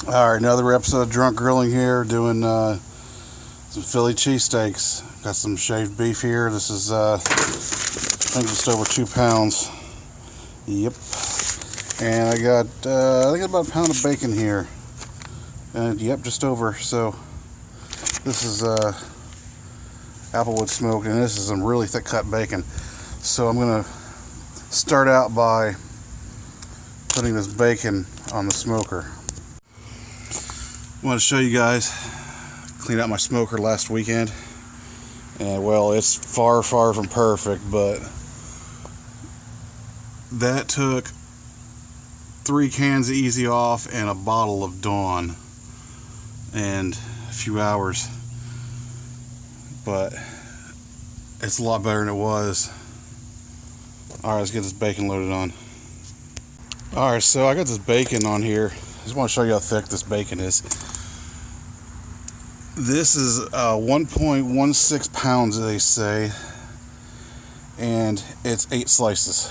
Alright, another episode of Drunk Grilling here, doing some Philly cheesesteaks. Got some shaved beef here. This is, I think, just over 2 pounds. Yep. And I got, I think about a pound of bacon here. And, yep, just over. So, this is applewood smoked, and this is some really thick cut bacon. So, I'm going to start out by putting this bacon on the smoker. I want to show you guys, cleaned out my smoker last weekend, and well, it's far from perfect, but that took 3 cans of Easy Off and a bottle of Dawn and a few hours, but it's a lot better than it was. Alright, let's get this bacon loaded on. Alright, so I got this bacon on here. I just want to show you how thick this bacon is. This is 1.16 pounds, they say, and it's 8 slices.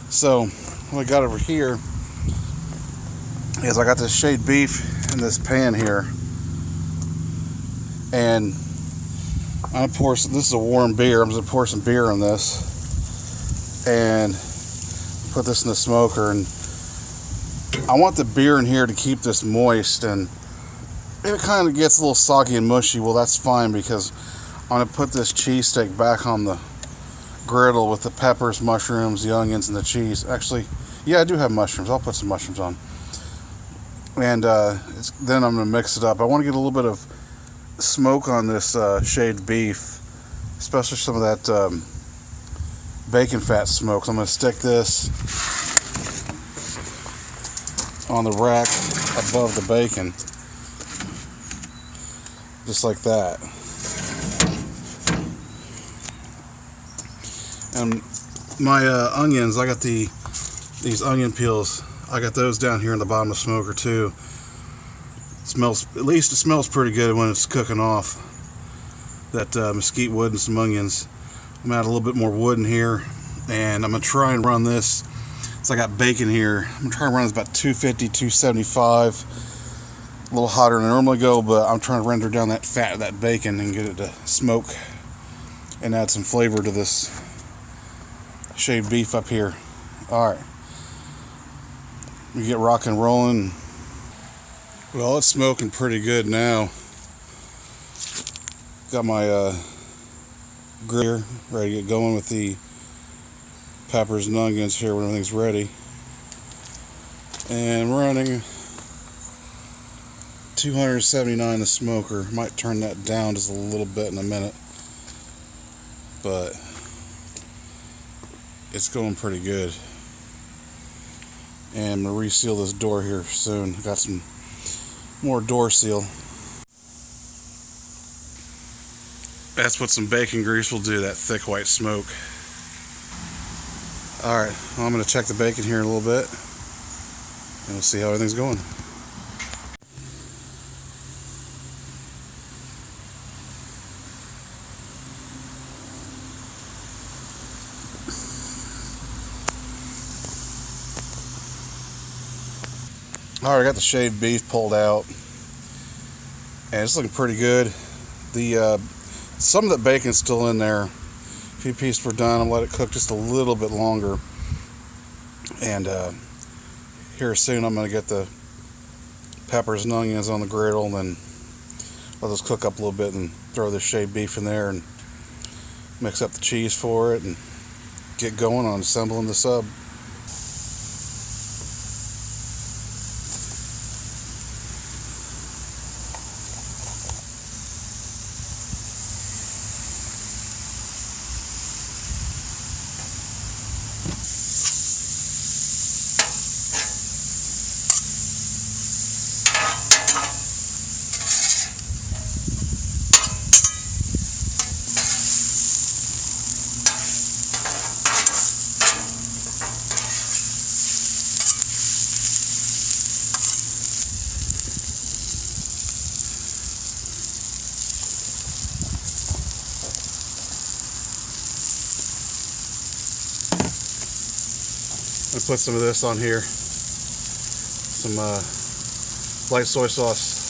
So what I got over here is I got this shaved beef in this pan here, and I'm gonna pour some, this is a warm beer, I'm gonna pour some beer on this and put this in the smoker. And I want the beer in here to keep this moist, and if it kind of gets a little soggy and mushy, well, that's fine, because I'm going to put this cheesesteak back on the griddle with the peppers, mushrooms, the onions, and the cheese. Actually, yeah, I do have mushrooms. I'll put some mushrooms on. And then I'm going to mix it up. I want to get a little bit of smoke on this shaved beef, especially some of that bacon fat smoke. So I'm going to stick this on the rack above the bacon, just like that. And my onions, I got these onion peels, I got those down here in the bottom of the smoker too. At least it smells pretty good when it's cooking off. That mesquite wood and some onions. I'm gonna add a little bit more wood in here, and I'm gonna try and run this. So I got bacon here. I'm gonna try and run this about 250, 275. A little hotter than I normally go, but I'm trying to render down that fat of that bacon and get it to smoke and add some flavor to this shaved beef up here. Alright, we get rocking and rolling. Well, it's smoking pretty good now. Got my grill here, ready to get going with the peppers and onions here when everything's ready. And running 279 the smoker. Might turn that down just a little bit in a minute, but it's going pretty good. And I'm gonna reseal this door here soon. Got some more door seal. That's what some bacon grease will do, that thick white smoke. Alright, well, I'm gonna check the bacon here in a little bit, and we'll see how everything's going. Alright, I got the shaved beef pulled out, and it's looking pretty good. The some of the bacon's still in there. A few pieces were done. I'm gonna let it cook just a little bit longer, and here soon I'm gonna get the peppers and onions on the griddle, and then let those cook up a little bit, and throw the shaved beef in there, and mix up the cheese for it, and get going on assembling the sub. I'm gonna put some of this on here, some light soy sauce.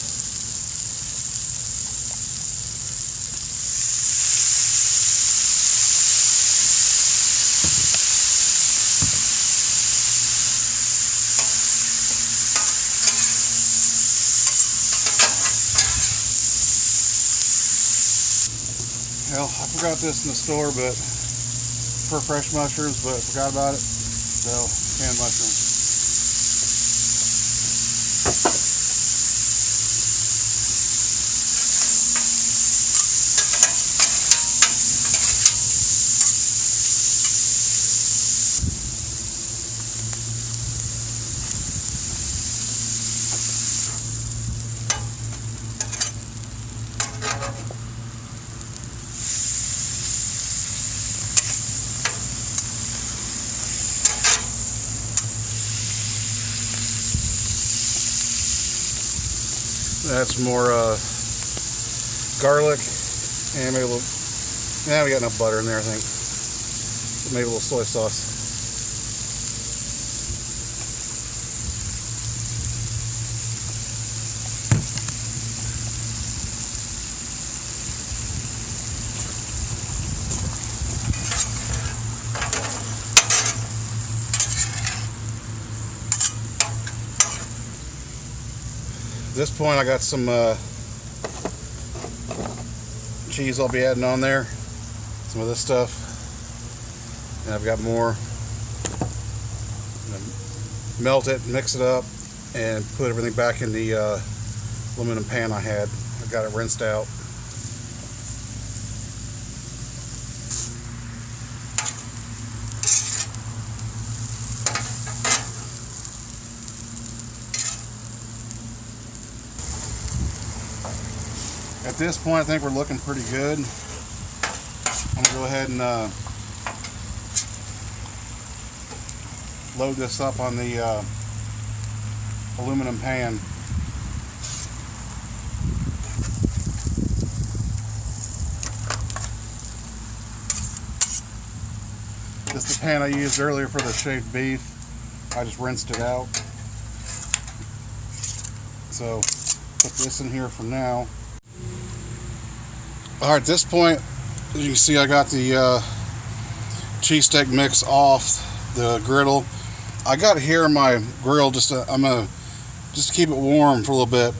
Well, I forgot this in the store, but for fresh mushrooms, but I forgot about it. So, canned mushrooms. That's more garlic and maybe a little. Yeah, we got enough butter in there, I think. Maybe a little soy sauce. At this point, I got some cheese I'll be adding on there, some of this stuff, and I've got more. Melt it, mix it up, and put everything back in the aluminum pan I had. I got it rinsed out. At this point, I think we're looking pretty good. I'm gonna go ahead and load this up on the aluminum pan. This is the pan I used earlier for the shaved beef. I just rinsed it out. So put this in here for now. Alright, at this point, as you can see, I got the cheesesteak mix off the griddle. I got it here in my grill just to keep it warm for a little bit,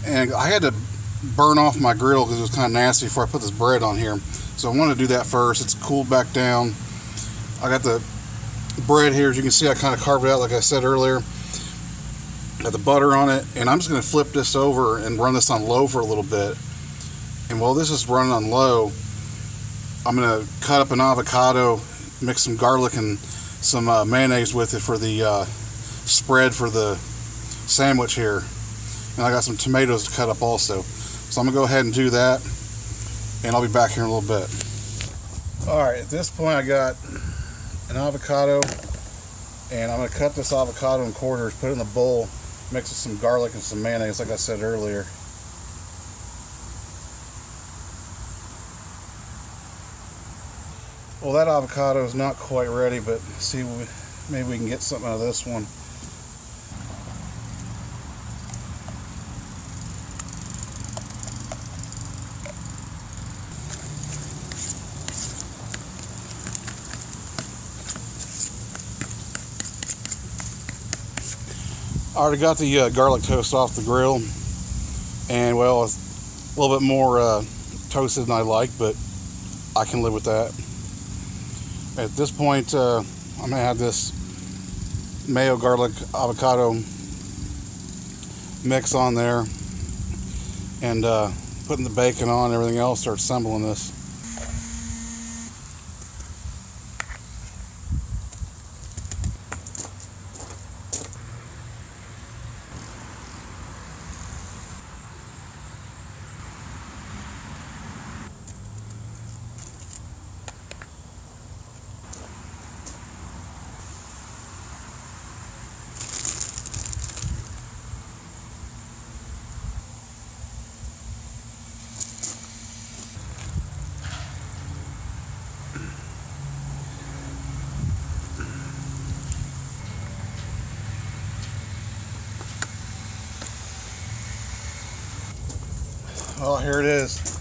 and I had to burn off my griddle because it was kind of nasty before I put this bread on here. So I wanted to do that first. It's cooled back down. I got the bread here. As you can see, I kind of carved it out like I said earlier. Got the butter on it, and I'm just going to flip this over and run this on low for a little bit. And while this is running on low, I'm going to cut up an avocado, mix some garlic and some mayonnaise with it for the spread for the sandwich here. And I got some tomatoes to cut up also. So I'm going to go ahead and do that, and I'll be back here in a little bit. Alright, at this point I got an avocado, and I'm going to cut this avocado in quarters, put it in a bowl, mix with some garlic and some mayonnaise like I said earlier. Well, that avocado is not quite ready, but see, maybe we can get something out of this one. I already got the garlic toast off the grill, and well, it's a little bit more toasted than I like, but I can live with that. At this point, I'm going to add this mayo garlic avocado mix on there, and putting the bacon on and everything else, start assembling this. Well, here it is.